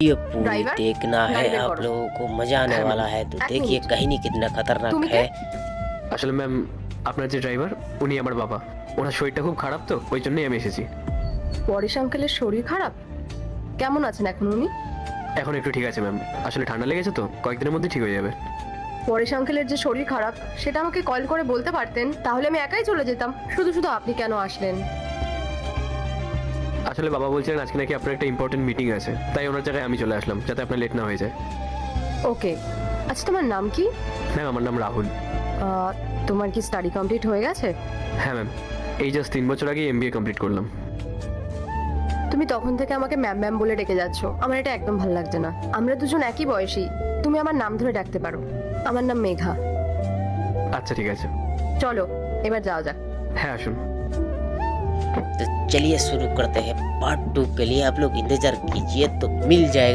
ये पूरी ड्राइवर, देखना है, गाड़ी बेर आप करो। लोगों को मजा आने হ্যাঁ, वाला है। तो এক देखिए মিনিট। कहीं नहीं कितना खतरनाक তুমি है। আসলে ম্যাম আপনার যে ড্রাইভার উনি আমার বাবা, ওনার শরীরটা খুব খারাপ তো ওই জন্যই আমি এসেছি। পরেশ আঙ্কেলের শরীর খারাপ? কেমন আছেন এখন উনি? এখন একটু ঠিক আছে ম্যাম, আসলে ঠান্ডা লেগেছে তো কয়েকদিনের মধ্যে ঠিক হয়ে যাবে। পরেশ আঙ্কেলের যে শরীর খারাপ সেটা আমাকে কল করে বলতে পারতেন, তাহলে আমি একাই চলে যেতাম। শুধু শুধু আপনি কেন আসলেন? আসলে বাবা বলছিলেন আজকে নাকি আপনার একটা ইম্পর্টেন্ট মিটিং আছে, তাই ওনার জায়গায় আমি চলে আসলাম যাতে আপনার লেট না হয়ে যায়। ওকে, আচ্ছা তোমার নাম কি? ম্যাম আমার নাম রাহুল। তোমার কি স্টাডি কমপ্লিট হয়ে গেছে? হ্যাঁ ম্যাম, এই জাস্ট 3 বছর আগে MBA কমপ্লিট করলাম। তুমি তখন থেকে আমাকে ম্যাম ম্যাম বলে ডেকে যাচ্ছ, আমার এটা একদম ভালো লাগছে না। আমরা দুজন একই বয়সী, তুমি আমার নাম ধরে ডাকতে পারো। আমার নাম মেঘা। আচ্ছা ঠিক আছে, চলো এবার যাওয়া যাক। হ্যাঁ আসুন। तो चलिए शुरू करते हैं। पार्ट 2 के लिए आप लोग इंतजार कीजिए, तो मिल जाएगा।